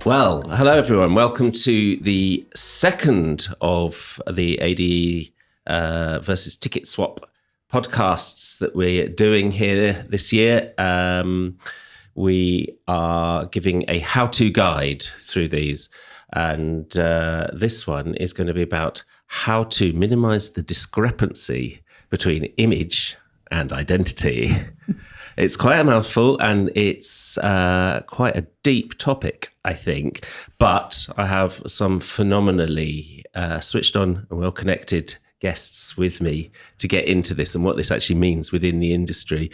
Well, hello everyone. Welcome to the second of the ADE versus TicketSwap podcasts that we're doing here this year. We are giving a how-to guide through these, and this one is going to be about how to minimize the discrepancy between image and identity. It's quite a mouthful, and it's quite a deep topic, I think. But I have some phenomenally switched on and well-connected guests with me to get into this and what this actually means within the industry.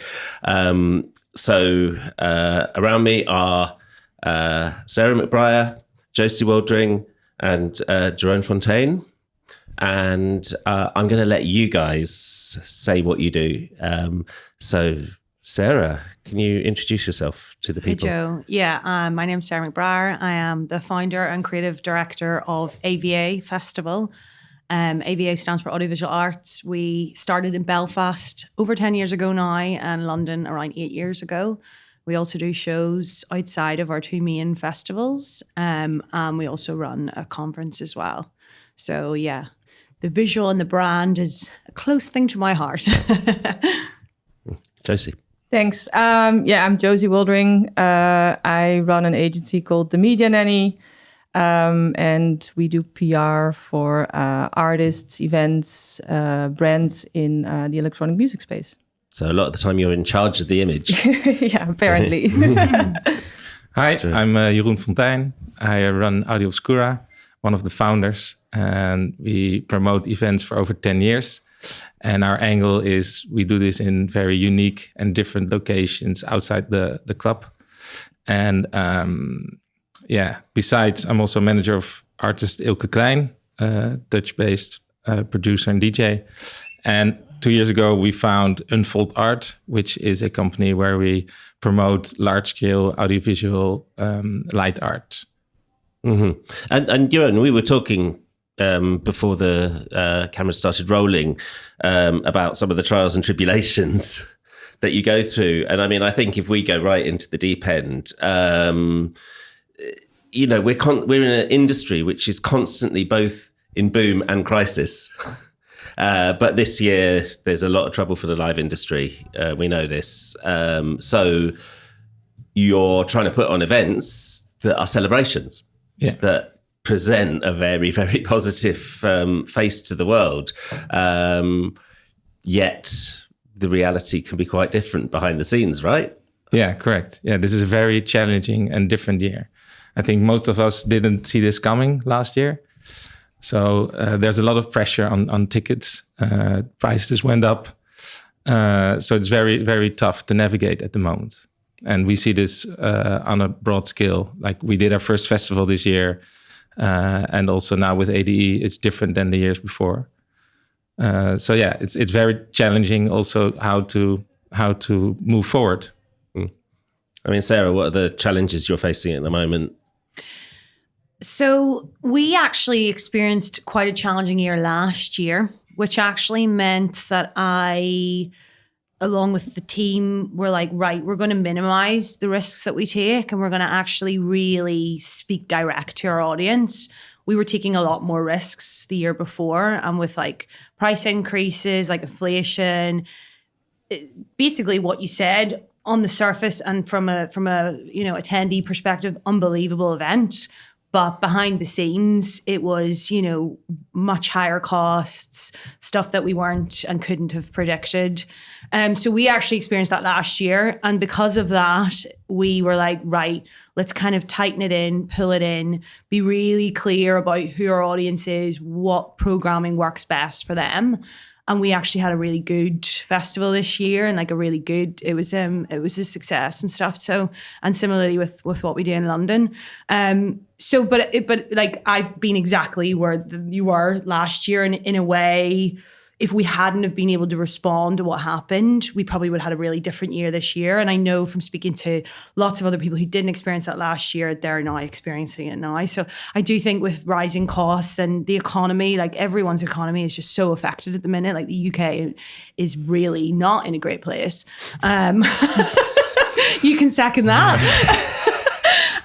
So around me are Sarah McBriar, José Woldring, and Jeroen Fontein. And I'm going to let you guys say what you do. So Sarah, can you introduce yourself to the people? Hey, Joe. Yeah, my name is Sarah McBriar. I am the founder and creative director of AVA Festival. AVA stands for Audiovisual Arts. We started in Belfast over 10 years ago now, and London around 8 years ago. We also do shows outside of our two main festivals, and we also run a conference as well. So yeah, the visual and the brand is a close thing to my heart. Josie. Thanks. I'm José Woldring. I run an agency called the Media Nanny, and we do PR for artists, events, brands in the electronic music space. So a lot of the time you're in charge of the image. Yeah, apparently. Hi, I'm Jeroen Fontein. I run Obscura, one of the founders, and we promote events for over 10 years. And our angle is we do this in very unique and different locations outside the club. And besides, I'm also manager of artist Ilke Klein, Dutch-based producer and DJ. And 2 years ago, we found Unfold Art, which is a company where we promote large-scale audiovisual light art. Mm-hmm. And Jeroen, we were talking before the camera started rolling about some of the trials and tribulations that you go through. And I mean, I think if we go right into the deep end, we're in an industry which is constantly both in boom and crisis. But this year, there's a lot of trouble for the live industry. We know this. So you're trying to put on events that are celebrations, that present a very, very positive face to the world. Yet the reality can be quite different behind the scenes, right? Yeah, correct. Yeah, this is a very challenging and different year. I think most of us didn't see this coming last year. So there's a lot of pressure on tickets. Prices went up. So it's very, very tough to navigate at the moment. And we see this on a broad scale. Like we did our first festival this year. And also now with ADE, it's different than the years before. It's very challenging also how to move forward. I mean, Sarah, what are the challenges you're facing at the moment? So we actually experienced quite a challenging year last year, which actually meant that I, along with the team, were like, right, we're going to minimize the risks that we take, and we're going to actually really speak direct to our audience. We were taking a lot more risks the year before, and with like price increases, like inflation, basically what you said on the surface and from a attendee perspective, unbelievable event. But behind the scenes, it was, much higher costs, stuff that we weren't and couldn't have predicted. So we actually experienced that last year. And because of that, we were like, right, let's kind of tighten it in, pull it in, be really clear about who our audience is, what programming works best for them. And we actually had a really good festival this year, and like it was a success and stuff. So, and similarly with what we do in London. But like I've been exactly where you were last year, and in a way, if we hadn't have been able to respond to what happened, we probably would have had a really different year this year. And I know from speaking to lots of other people who didn't experience that last year, they're now experiencing it now. So I do think with rising costs and the economy, like everyone's economy is just so affected at the minute. Like the UK is really not in a great place. You can second that.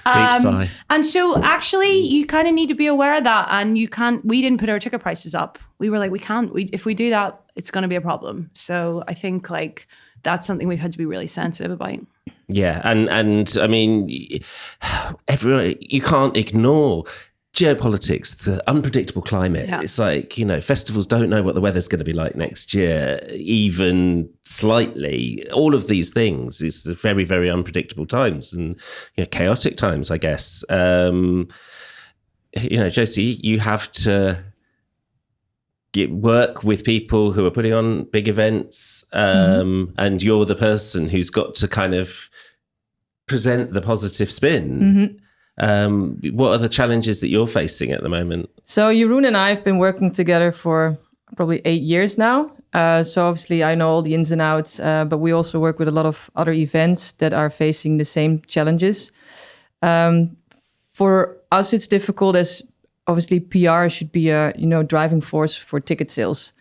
sigh. And so actually you kind of need to be aware of that. And we didn't put our ticket prices up. We were like, if we do that, it's going to be a problem. So I think like that's something we've had to be really sensitive about. Yeah. And I mean, you can't ignore geopolitics, the unpredictable climate. Yeah. It's like, festivals don't know what the weather's going to be like next year, even slightly. All of these things is the very, very unpredictable times and chaotic times, I guess. José, you have to work with people who are putting on big events, and you're the person who's got to kind of present the positive spin. Mm-hmm. What are the challenges that you're facing at the moment? So Jeroen and I have been working together for probably 8 years now. So obviously I know all the ins and outs, but we also work with a lot of other events that are facing the same challenges. For us, it's difficult as obviously PR should be a driving force for ticket sales,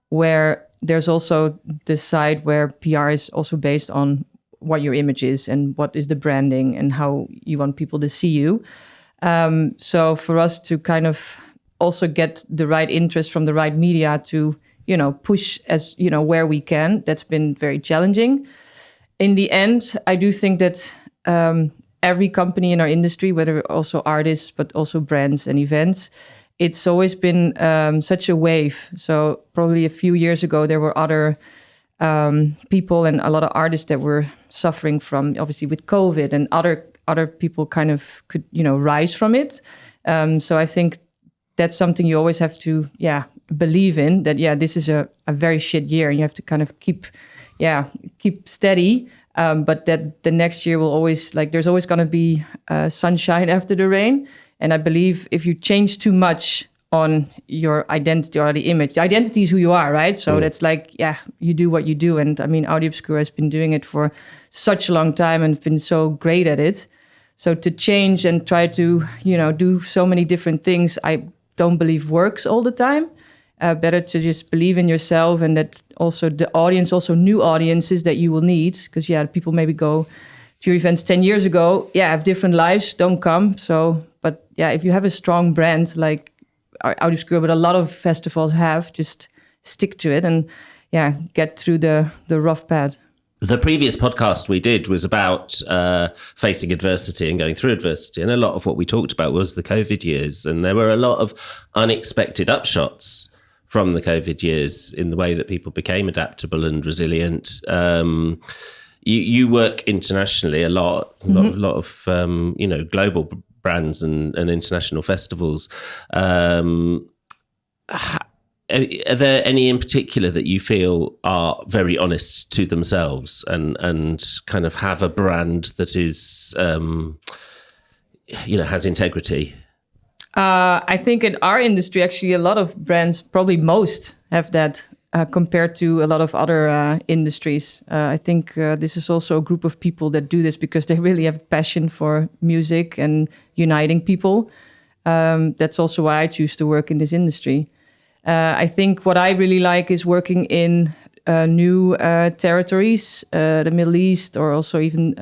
where there's also the side where PR is also based on what your image is and what is the branding and how you want people to see you. So for us to kind of also get the right interest from the right media to, push as, where we can, that's been very challenging. In the end, I do think that every company in our industry, whether also artists, but also brands and events, it's always been such a wave. So probably a few years ago, there were other people and a lot of artists that were suffering from, obviously with COVID, and other people kind of could, rise from it. So I think that's something you always have to, believe in, that, this is a very shit year and you have to kind of keep steady. But that the next year will always, there's always going to be sunshine after the rain. And I believe if you change too much on your identity or the image. The identity is who you are, right? So that's you do what you do. And I mean, Obscura has been doing it for such a long time and been so great at it. So to change and try to, do so many different things, I don't believe works all the time. Better to just believe in yourself, and that also the audience, also new audiences that you will need. Because people maybe go to your events 10 years ago, have different lives, don't come. So, but if you have a strong brand like Obscura, but a lot of festivals have, just stick to it and get through the rough patch. The previous podcast we did was about facing adversity and going through adversity, and a lot of what we talked about was the COVID years, and there were a lot of unexpected upshots from the COVID years in the way that people became adaptable and resilient. You work internationally a lot of global brands and international festivals. Are there any in particular that you feel are very honest to themselves and kind of have a brand that is, has integrity? I think in our industry, actually, a lot of brands, probably most, have that compared to a lot of other industries. I think this is also a group of people that do this because they really have passion for music and uniting people. That's also why I choose to work in this industry. I think what I really like is working in new territories, the Middle East, or also even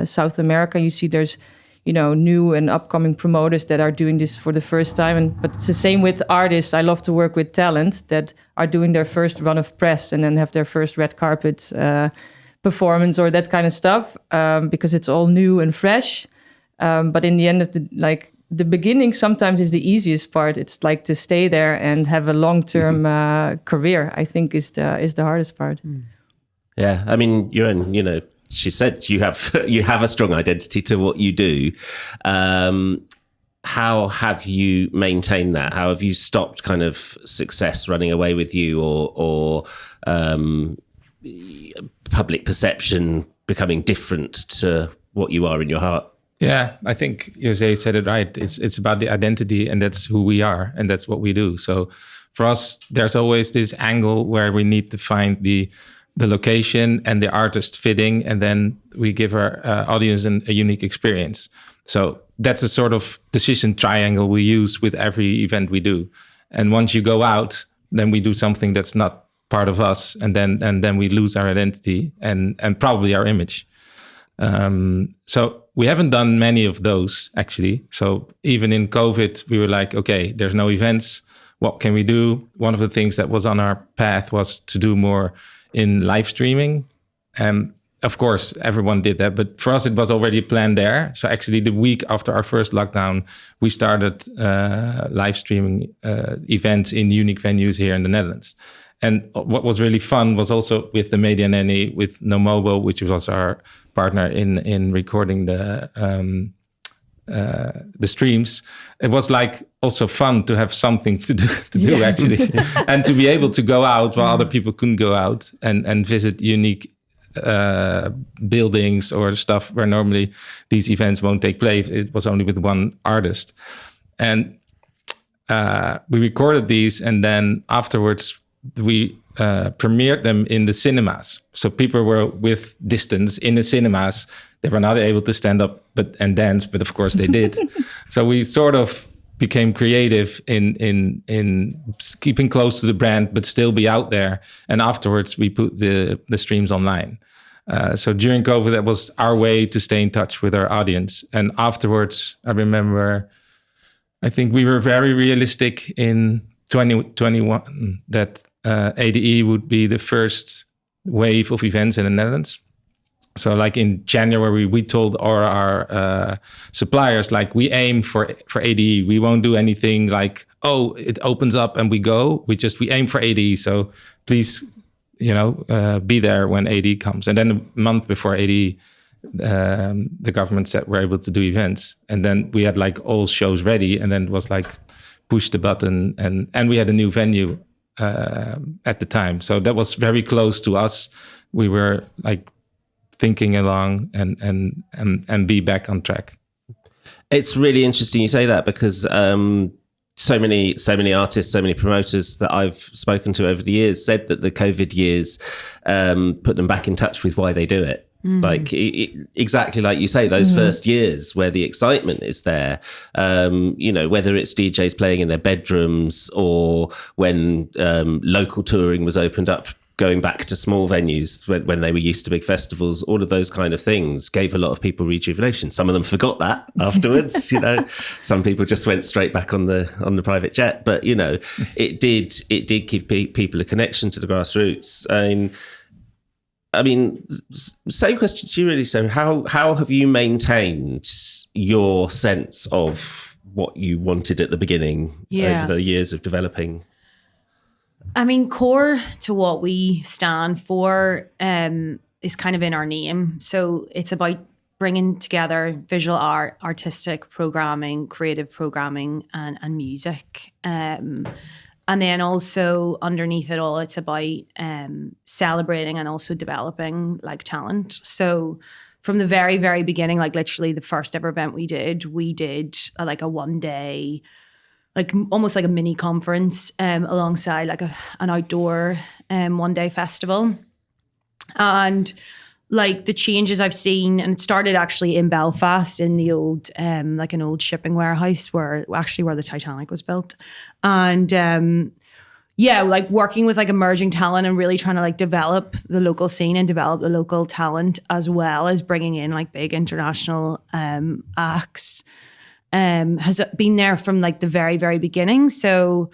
South America. You see there's new and upcoming promoters that are doing this for the first time. But it's the same with artists. I love to work with talent that are doing their first run of press and then have their first red carpet performance or that kind of stuff, because it's all new and fresh. But in the end of the beginning sometimes is the easiest part. It's like to stay there and have a long-term career, I think is the hardest part. Yeah, I mean, Jeroen, she said you have a strong identity to what you do. How have you maintained that? How have you stopped kind of success running away with you, or public perception becoming different to what you are in your heart? Yeah, I think José said it right. It's about the identity, and that's who we are, and that's what we do. So for us, there's always this angle where we need to find the location and the artist fitting, and then we give our audience a unique experience. So that's a sort of decision triangle we use with every event we do. And once you go out, then we do something that's not part of us, and then we lose our identity and probably our image. So we haven't done many of those actually. So even in COVID, we were like, okay, there's no events. What can we do? One of the things that was on our path was to do more in live streaming. Of course, everyone did that, but for us, it was already planned there. So actually the week after our first lockdown, we started live streaming events in unique venues here in the Netherlands. And what was really fun was also with the Media Nanny, with No Mobile, which was our partner in recording the streams. It was like also fun to have something to do actually, and to be able to go out while other people couldn't go out and visit unique buildings or stuff where normally these events won't take place. It was only with one artist, and we recorded these, and then afterwards we premiered them in the cinemas. So people were with distance in the cinemas. They were not able to stand up and dance, but of course they did. So we sort of became creative in keeping close to the brand, but still be out there. And afterwards, we put the streams online. So during COVID, that was our way to stay in touch with our audience. And afterwards, I remember, I think we were very realistic in 2021 that ADE would be the first wave of events in the Netherlands. So like in January, we told our suppliers, like, we aim for ADE. We won't do anything like, oh, it opens up and we go. We aim for ADE. So please, be there when ADE comes. And then a month before ADE, the government said we're able to do events. And then we had like all shows ready, and then it was like push the button, and we had a new venue at the time. So that was very close to us. We were like thinking along and be back on track. It's really interesting you say that, because so many artists, so many promoters that I've spoken to over the years said that the COVID years put them back in touch with why they do it. Like exactly like you say, those first years where the excitement is there, whether it's DJs playing in their bedrooms or when local touring was opened up, going back to small venues when they were used to big festivals, all of those kind of things gave a lot of people rejuvenation. Some of them forgot that afterwards, Some people just went straight back on the private jet. But it did give people a connection to the grassroots. I mean, same question to you, really. So, how have you maintained your sense of what you wanted at the beginning over the years of developing? I mean, core to what we stand for is kind of in our name. So it's about bringing together visual art, artistic programming, creative programming, and music. And then also underneath it all, it's about celebrating and also developing like talent. So from the very, very beginning, like literally the first ever event we did like a 1 day, like almost like a mini conference alongside like an outdoor 1 day festival. And like the changes I've seen, and it started actually in Belfast in the old, like an old shipping warehouse where the Titanic was built. And like working with like emerging talent and really trying to like develop the local scene and develop the local talent, as well as bringing in like big international acts, has been there from like the very, very beginning. So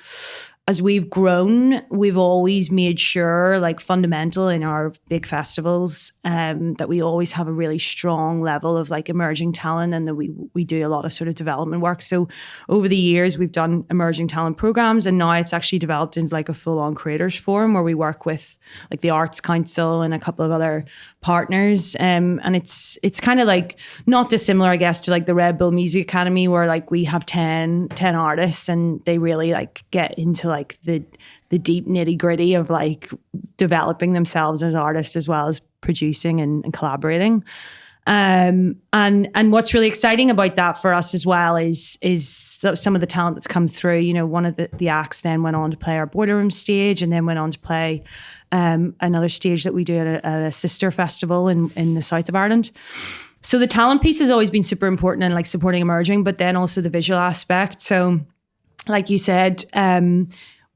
as we've grown, we've always made sure, like fundamental in our big festivals, that we always have a really strong level of like emerging talent, and that we do a lot of sort of development work. So over the years, we've done emerging talent programs, and now it's actually developed into like a full-on creators forum where we work with like the Arts Council and a couple of other partners. And it's kind of like not dissimilar, I guess, to like the Red Bull Music Academy, where like we have 10 artists, and they really like get into like the deep nitty gritty of like developing themselves as artists, as well as producing and collaborating. And what's really exciting about that for us as well is some of the talent that's come through. One of the acts then went on to play our Boiler Room stage, and then went on to play another stage that we do at a sister festival in the south of Ireland. So the talent piece has always been super important and like supporting emerging, but then also the visual aspect. So like you said,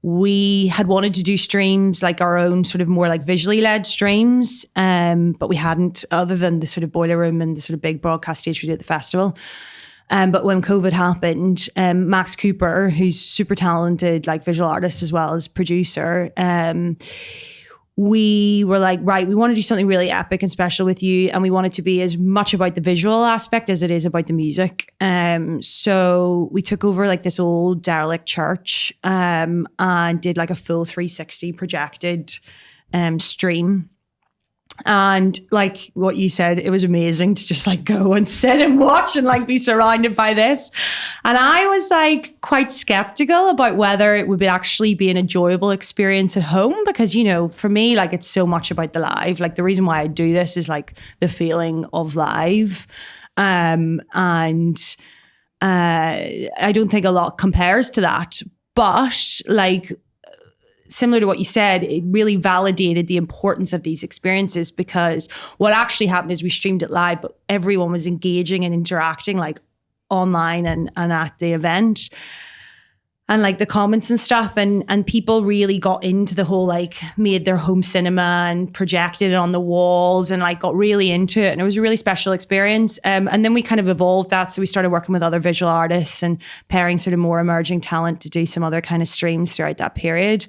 we had wanted to do streams, like our own sort of more like visually led streams, but we hadn't, other than the sort of boiler room and the sort of big broadcast stage we did at the festival. But when COVID happened, Max Cooper, who's super talented, like visual artist as well as producer, we were like, right, we want to do something really epic and special with you. And we want it to be as much about the visual aspect as it is about the music. So we took over like this old derelict church and did like a full 360 projected stream. And like what you said, it was amazing to just like go and sit and watch and like be surrounded by this. And I was like quite skeptical about whether it would actually be an enjoyable experience at home, because, you know, for me, like it's so much about the live. Like the reason why I do this is like the feeling of live. I don't think a lot compares to that. But like, similar to what you said, it really validated the importance of these experiences, because what actually happened is we streamed it live, but everyone was engaging and interacting like online and at the event. And like the comments and stuff, and people really got into the whole, like made their home cinema and projected it on the walls and like got really into it. And it was a really special experience. And then we kind of evolved that. So we started working with other visual artists and pairing sort of more emerging talent to do some other kind of streams throughout that period.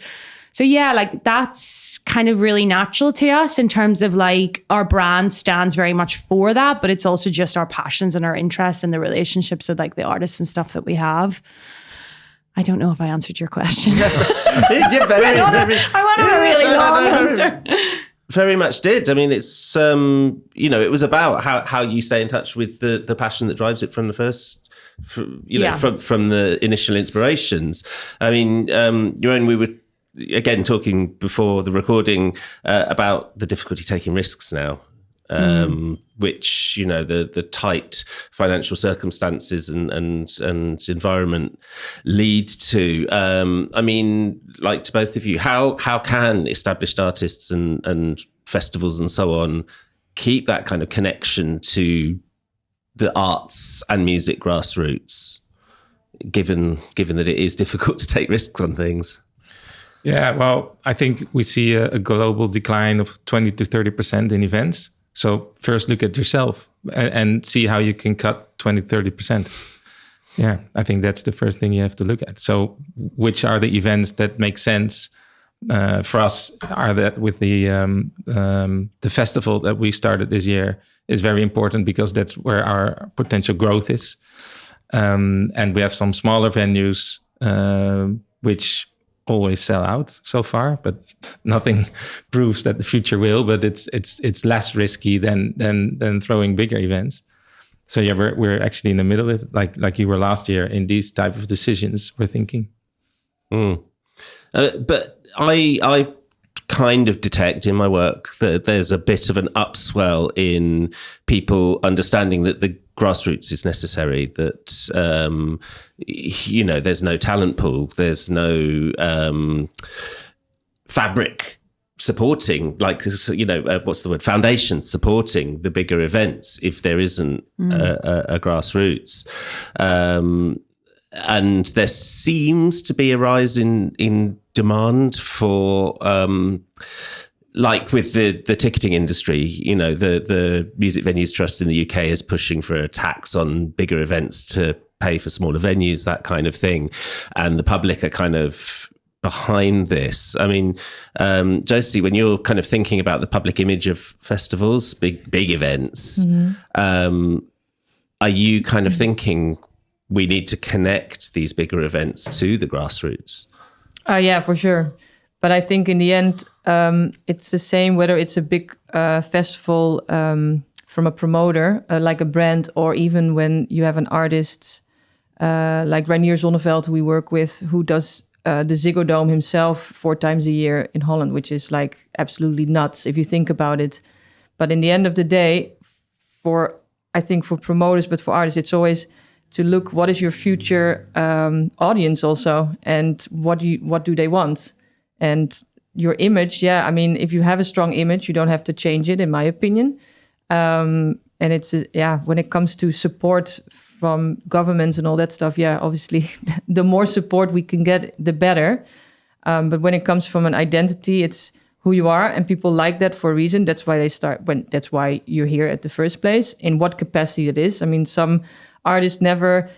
So yeah, like that's kind of really natural to us in terms of like our brand stands very much for that, but it's also just our passions and our interests and the relationships with like the artists and stuff that we have. I don't know if I answered your question. I want a really long answer. Very much did. I mean, it's, you know, it was about how you stay in touch with the passion that drives it from the first, from the initial inspirations. I mean, Jeroen, we were, again, talking before the recording about the difficulty taking risks now, which, you know, the tight financial circumstances and environment lead to. I mean, like to both of you, how can established artists and festivals and so on keep that kind of connection to the arts and music grassroots, given that it is difficult to take risks on things? Yeah, well, I think we see a global decline of 20 to 30% in events. So first look at yourself and see how you can cut 20, 30%. Yeah, I think that's the first thing you have to look at. So which are the events that make sense for us? Are that with the festival that we started this year is very important, because that's where our potential growth is. And we have some smaller venues which always sell out so far, but nothing proves that the future will. But it's less risky than throwing bigger events. So yeah, we're actually in the middle of it, like you were last year in these type of decisions we're thinking. But I kind of detect in my work that there's a bit of an upswell in people understanding that the grassroots is necessary, that, you know, there's no talent pool, there's no fabric supporting, like, you know, what's the word, foundations supporting the bigger events if there isn't a grassroots. And there seems to be a rise in demand for, like with the ticketing industry, you know, the Music Venues Trust in the UK is pushing for a tax on bigger events to pay for smaller venues, that kind of thing. And the public are kind of behind this. I mean, José, when you're kind of thinking about the public image of festivals, big events, are you kind of thinking we need to connect these bigger events to the grassroots? Yeah, for sure. But I think in the end, it's the same whether it's a big festival from a promoter, like a brand, or even when you have an artist like Reinier Zonneveld, who we work with, who does the Ziggo Dome himself 4 times a year in Holland, which is like absolutely nuts if you think about it. But in the end of the day, I think for promoters, but for artists, it's always to look what is your future audience also, and what do they want. And your image, I mean, if you have a strong image, you don't have to change it, in my opinion. And it's, when it comes to support from governments and all that stuff, obviously, the more support we can get, the better. But when it comes from an identity, it's who you are, and people like that for a reason. That's why that's why you're here at the first place. In what capacity it is. I mean, some artists never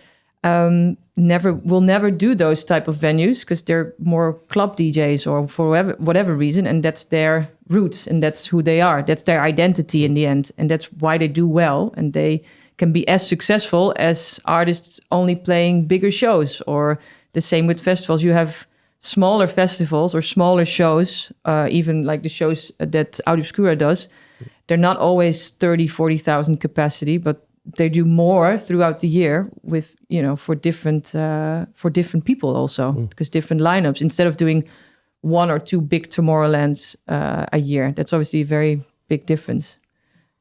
will never do those type of venues because they're more club DJs or for whatever reason, and that's their roots and that's who they are. That's their identity in the end, and that's why they do well, and they can be as successful as artists only playing bigger shows. Or the same with festivals. You have smaller festivals or smaller shows, even like the shows that Obscura does. They're not always 30, 40,000 capacity, but they do more throughout the year with, for different people also, because different lineups, instead of doing 1 or 2 big Tomorrowlands a year. That's obviously a very big difference.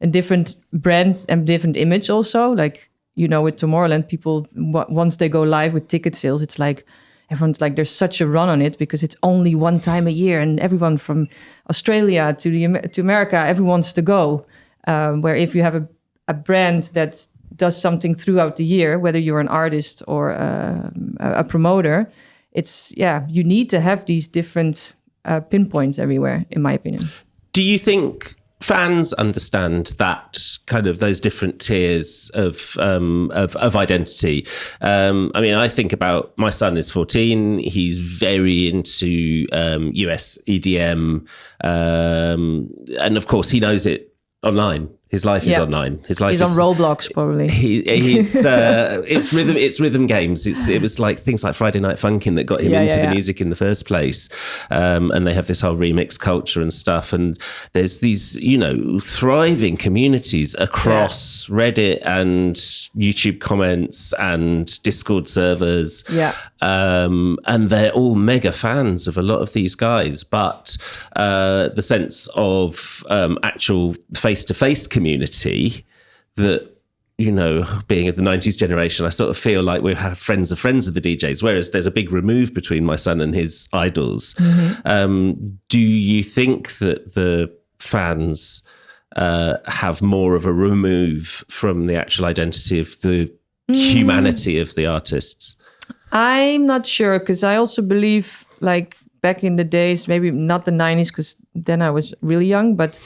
And different brands and different image also. Like, with Tomorrowland, people, once they go live with ticket sales, it's like, everyone's like, there's such a run on it because it's only one time a year, and everyone from Australia to America, everyone wants to go. Where if you have a brand that does something throughout the year, whether you're an artist or a promoter, you need to have these different pinpoints everywhere, in my opinion. Do you think fans understand that kind of those different tiers of identity? I mean, I think about my son is 14. He's very into US EDM, and of course he knows it online. His life is online. He's on Roblox, probably. He's it's rhythm games. It was like things like Friday Night Funkin' that got him into the music in the first place. And they have this whole remix culture and stuff. And there's these, thriving communities across Reddit and YouTube comments and Discord servers. Yeah. And they're all mega fans of a lot of these guys. But the sense of actual face-to-face community that, being of the 90s generation, I sort of feel like we have friends of the DJs, whereas there's a big remove between my son and his idols. Mm-hmm. Do you think that the fans have more of a remove from the actual identity of the humanity of the artists? I'm not sure, because I also believe, like, back in the days, maybe not the 90s, because then I was really young, but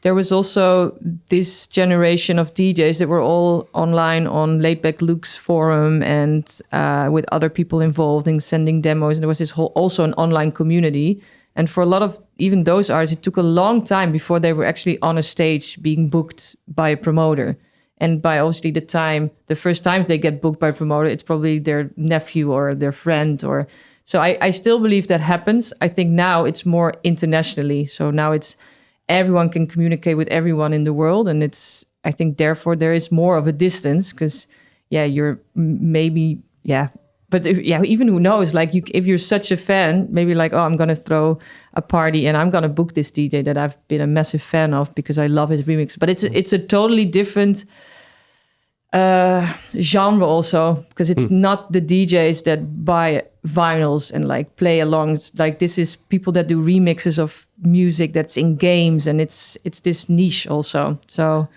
there was also this generation of DJs that were all online on Laidback Luke's forum and with other people involved in sending demos. And there was this whole, also an online community. And for a lot of even those artists, it took a long time before they were actually on a stage being booked by a promoter. And by obviously the first time they get booked by a promoter, it's probably their nephew or their friend. Or so I still believe that happens. I think now it's more internationally. So now it's everyone can communicate with everyone in the world. And I think therefore there is more of a distance because, you're maybe, But even who knows, like if you're such a fan, maybe like, I'm going to throw a party and I'm going to book this DJ that I've been a massive fan of because I love his remix. But it's a totally different genre also, because it's not the DJs that buy vinyls and like play along. It's like this is people that do remixes of music that's in games, and it's this niche also. So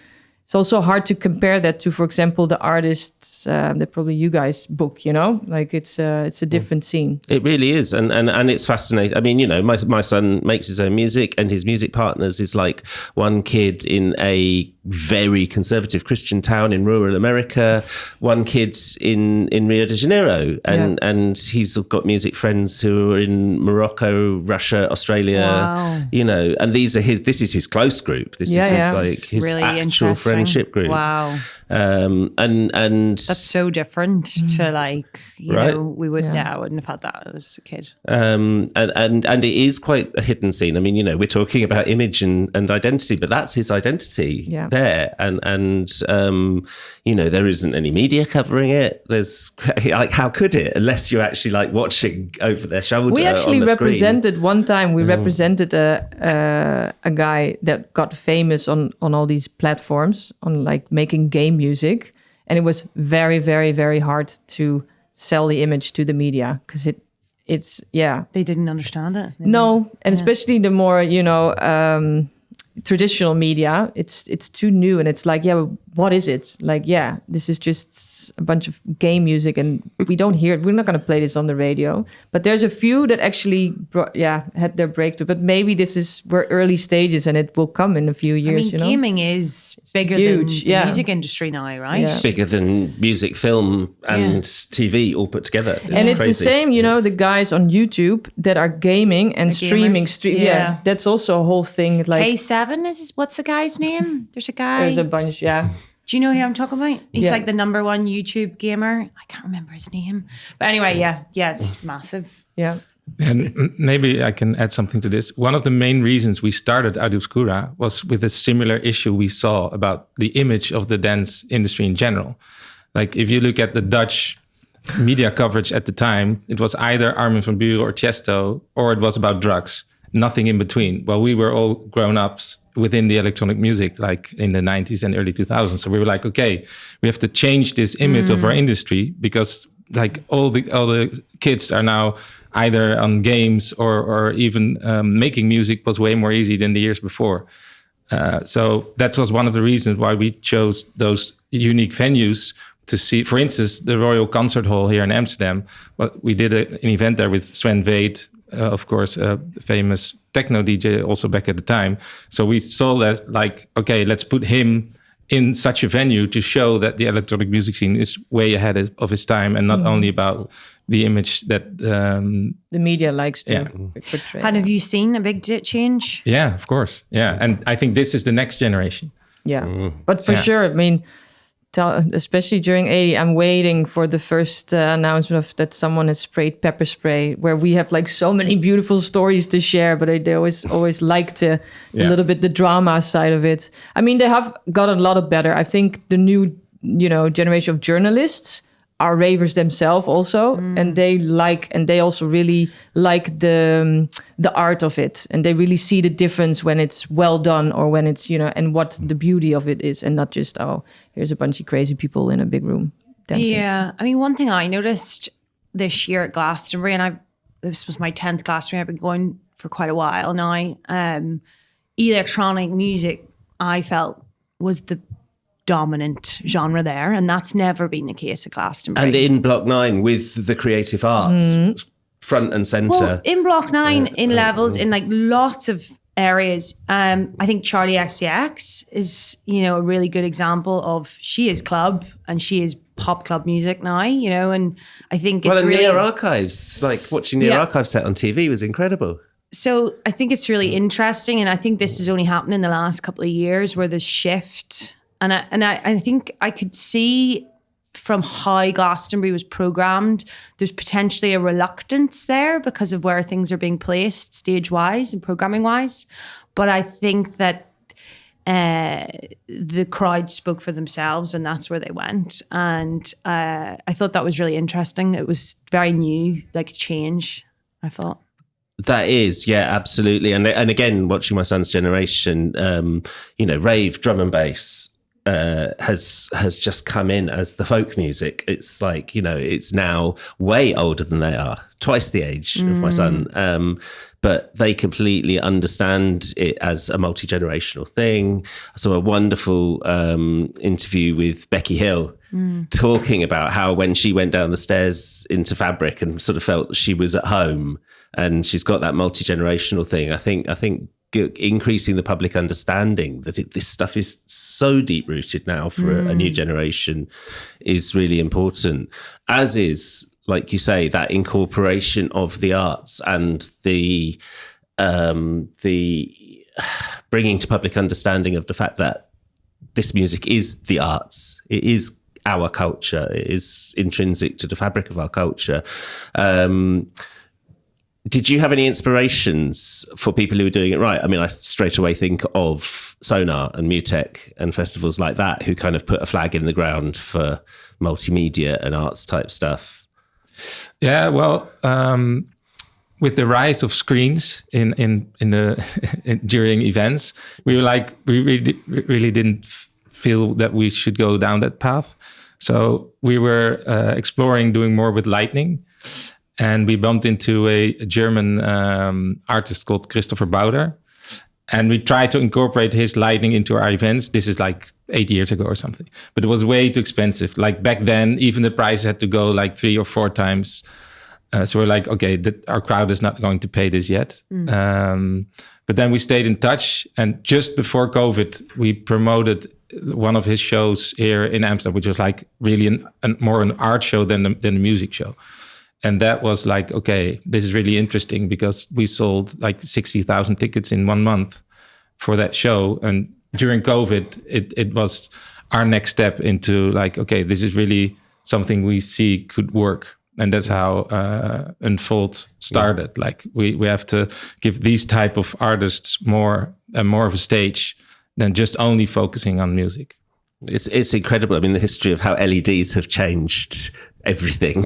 it's also hard to compare that to, for example, the artists that probably you guys book, like it's a different scene. It really is. And it's fascinating. I mean, my son makes his own music, and his music partners is like one kid in a very conservative Christian town in rural America, one kid in Rio de Janeiro, and he's got music friends who are in Morocco, Russia, Australia, and this is his close group. This is his really actual friendship group. Wow. And that's so different to like, right? We wouldn't have had that as a kid. And it is quite a hidden scene. I mean, we're talking about image and identity, but that's his identity there. And there isn't any media covering it. There's like, how could it, unless you're actually like watching over their shoulder? We actually on the represented screen. One time. We represented a guy that got famous on all these platforms on like making game music, and it was very, very, very hard to sell the image to the media because it's they didn't understand it. No, and especially the more traditional media, it's too new, and it's like what is it? Like, yeah, this is just a bunch of game music and we don't hear it. We're not going to play this on the radio. But there's a few that actually, had their breakthrough. But maybe we're early stages and it will come in a few years, gaming is bigger than the music industry now, right? Yeah. Bigger than music, film and TV all put together. It's crazy. The same, the guys on YouTube that are gaming and streaming. Yeah, that's also a whole thing. Like K7, what's the guy's name? There's a guy. There's a bunch, yeah. Do you know who I'm talking about? He's like the number one YouTube gamer. I can't remember his name. But anyway, it's massive. Yeah. And maybe I can add something to this. One of the main reasons we started Obscura was with a similar issue we saw about the image of the dance industry in general. Like if you look at the Dutch media coverage at the time, it was either Armin van Buuren or Tiesto, or it was about drugs. Nothing in between. Well, we were all grown-ups within the electronic music, like in the 90s and early 2000s. So we were like, okay, we have to change this image of our industry because like all the kids are now either on games or even making music was way more easy than the years before. So that was one of the reasons why we chose those unique venues to see, for instance, the Royal Concert Hall here in Amsterdam. Well, we did an event there with Sven Väth, of course, a famous techno DJ also back at the time. So we saw that like, okay, let's put him in such a venue to show that the electronic music scene is way ahead of its time and not only about the image that the media likes to portray. And have you seen a big change? Yeah, of course. Yeah. And I think this is the next generation. Yeah. But for sure, I mean, especially during 80, I'm waiting for the first announcement of that someone has sprayed pepper spray, where we have like so many beautiful stories to share, but they always like to a little bit the drama side of it. I mean, they have gotten a lot better. I think the new, generation of journalists are ravers themselves also, and they also really like the art of it, and they really see the difference when it's well done or when it's and what the beauty of it is, and not just here's a bunch of crazy people in a big room dancing. Yeah, I mean, one thing I noticed this year at Glastonbury, and this was my 10th Glastonbury, I've been going for quite a while now. Electronic music, I felt, was the dominant genre there, and that's never been the case at Glastonbury. And in Block 9 with the creative arts front and centre. Well, in Block 9, in levels, in like lots of areas, I think Charlie XCX is, a really good example of, she is club and she is pop club music now, and I think it's really... Near Archives, like watching Near Archives set on TV was incredible. So I think it's really interesting, and I think this has only happened in the last couple of years where there's shift. And I think I could see from how Glastonbury was programmed, there's potentially a reluctance there because of where things are being placed stage-wise and programming-wise. But I think that the crowd spoke for themselves, and that's where they went. And I thought that was really interesting. It was very new, like a change, I thought. That is, yeah, absolutely. And again, watching my son's generation, rave, drum and bass, has just come in as the folk music. It's like, it's now way older than they are, twice the age of my son. But they completely understand it as a multi-generational thing. I saw a wonderful interview with Becky Hill talking about how when she went down the stairs into Fabric and sort of felt she was at home, and she's got that multi-generational thing. I think increasing the public understanding that this stuff is so deep-rooted now for a new generation is really important, as is, like you say, that incorporation of the arts and the bringing to public understanding of the fact that this music is the arts. It is our culture. It is intrinsic to the fabric of our culture. Did you have any inspirations for people who were doing it right? I mean, I straight away think of Sonar and Mutech and festivals like that who kind of put a flag in the ground for multimedia and arts type stuff. Yeah, well, with the rise of screens in during events, we really didn't feel that we should go down that path. So we were exploring doing more with lighting. And we bumped into a German artist called Christopher Bauder. And we tried to incorporate his lighting into our events. This is like 8 years ago or something. But it was way too expensive. Like back then, even the price had to go like 3 or 4 times. So we're like, okay, our crowd is not going to pay this yet. But then we stayed in touch. And just before COVID, we promoted one of his shows here in Amsterdam, which was like really more an art show than a music show. And that was like, okay, this is really interesting because we sold like 60,000 tickets in 1 month for that show. And during COVID, it was our next step into like, okay, this is really something we see could work. And that's how Unfold started. Like we have to give these type of artists more of a stage than just only focusing on music. It's incredible. I mean, the history of how LEDs have changed everything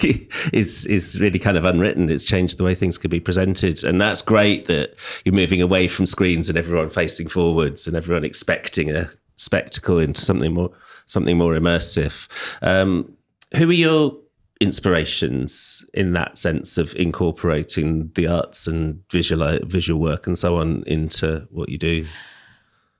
is really kind of unwritten. It's changed the way things could be presented. And that's great that you're moving away from screens and everyone facing forwards and everyone expecting a spectacle into something more immersive. Who are your inspirations in that sense of incorporating the arts and visual work and so on into what you do?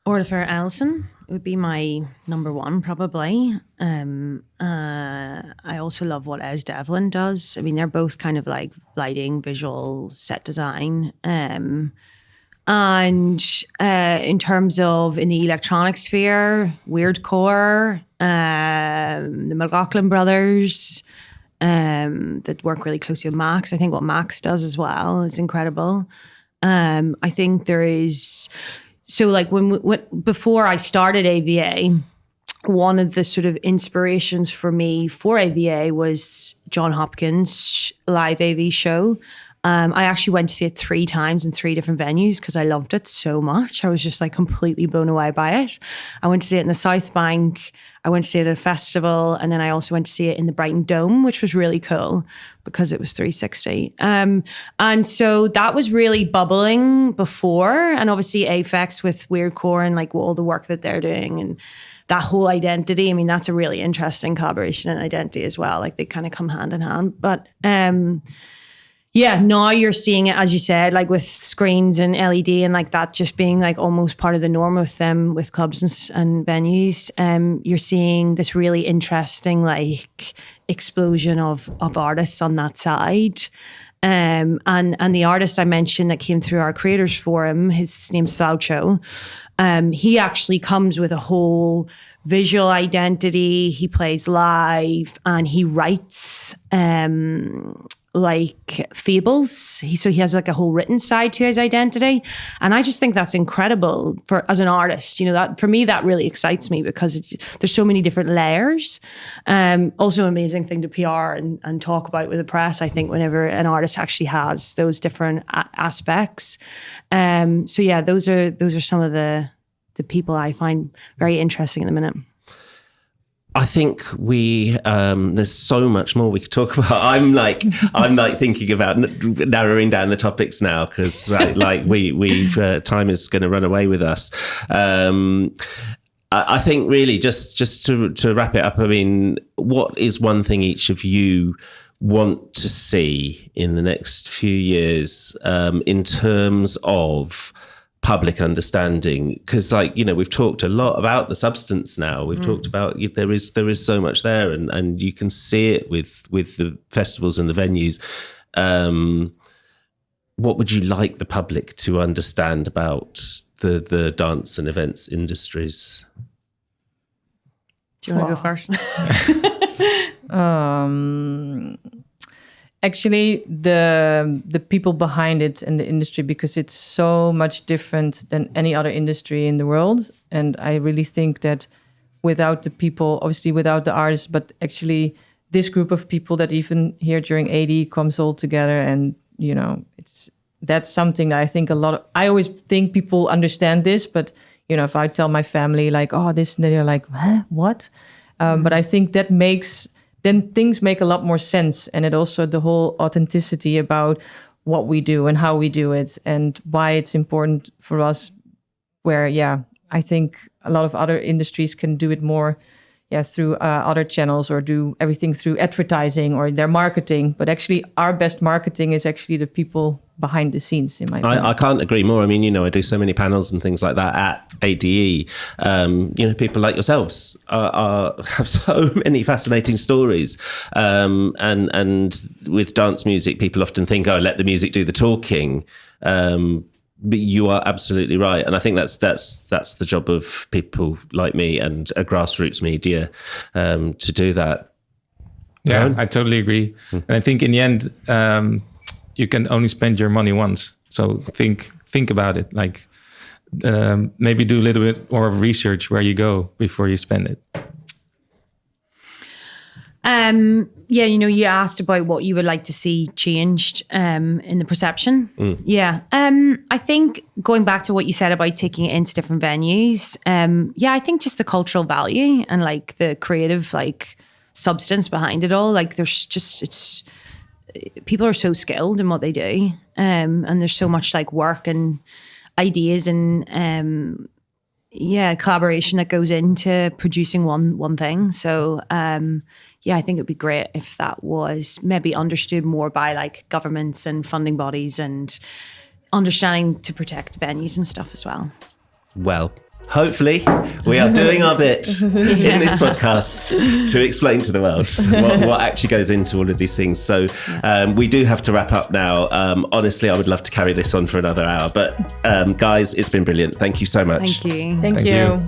Orla Ellison would be my number one, probably. I also love what Ez Devlin does. I mean, they're both kind of like lighting, visual, set design. And in terms of in the electronic sphere, Weirdcore, the McLaughlin brothers, that work really closely with Max. I think what Max does as well is incredible. I think there is... So like when before I started AVA, one of the sort of inspirations for me for AVA was John Hopkins' live AV show. I actually went to see it 3 times in 3 different venues because I loved it so much. I was just like completely blown away by it. I went to see it in the South Bank. I went to see it at a festival. And then I also went to see it in the Brighton Dome, which was really cool because it was 360. And so that was really bubbling before. And obviously Aphex with Weirdcore and like all the work that they're doing and that whole identity. I mean, that's a really interesting collaboration and identity as well. Like they kind of come hand in hand. But yeah, now you're seeing it, as you said, like with screens and LED and like that just being like almost part of the norm with them, with clubs and venues. You're seeing this really interesting like explosion of artists on that side. And the artist I mentioned that came through our creators forum, his name's Saucho. He actually comes with a whole visual identity. He plays live and he writes like fables. So he has like a whole written side to his identity. And I just think that's incredible as an artist. You know, that for me, that really excites me because there's so many different layers. Also an amazing thing to PR and talk about with the press, I think, whenever an artist actually has those different aspects. So yeah, those are some of the people I find very interesting in the minute. I think there's so much more we could talk about. I'm like thinking about narrowing down the topics now because like we've time is going to run away with us. I think really just to wrap it up. I mean, what is one thing each of you want to see in the next few years in terms of public understanding? Because like, you know, we've talked a lot about the substance now. We've talked about there is so much there and you can see it with the festivals and the venues. What would you like the public to understand about the dance and events industries? Do you want to go first? Actually, the people behind it and the industry, because it's so much different than any other industry in the world. And I really think that without the people, obviously without the artists, but actually this group of people that even here during AD comes all together, and you know, that's something that I think I always think people understand this, but you know, if I tell my family like, oh, this, they're like, huh, what? But I think that then things make a lot more sense. And it also, the whole authenticity about what we do and how we do it and why it's important for us, where, yeah, I think a lot of other industries can do it more, through other channels or do everything through advertising or their marketing. But actually, our best marketing is actually the people behind the scenes, in my opinion. I can't agree more. I mean, I do so many panels and things like that at ADE. People like yourselves have so many fascinating stories. And with dance music, people often think, let the music do the talking. But you are absolutely right, and I think that's the job of people like me and a grassroots media to do that. Yeah, Aaron? I totally agree. And I think in the end, you can only spend your money once. So think about it. Like maybe do a little bit more of research where you go before you spend it. You asked about what you would like to see changed in the perception. Yeah. I think going back to what you said about taking it into different venues, I think just the cultural value and like the creative like substance behind it all. Like people are so skilled in what they do. And there's so much like work and ideas and collaboration that goes into producing one thing. So I think it'd be great if that was maybe understood more by like governments and funding bodies and understanding to protect venues and stuff as well. Well, hopefully we are doing our bit in this podcast to explain to the world what actually goes into all of these things. So we do have to wrap up now. Honestly, I would love to carry this on for another hour, but guys, it's been brilliant. Thank you so much. Thank you. Thank you.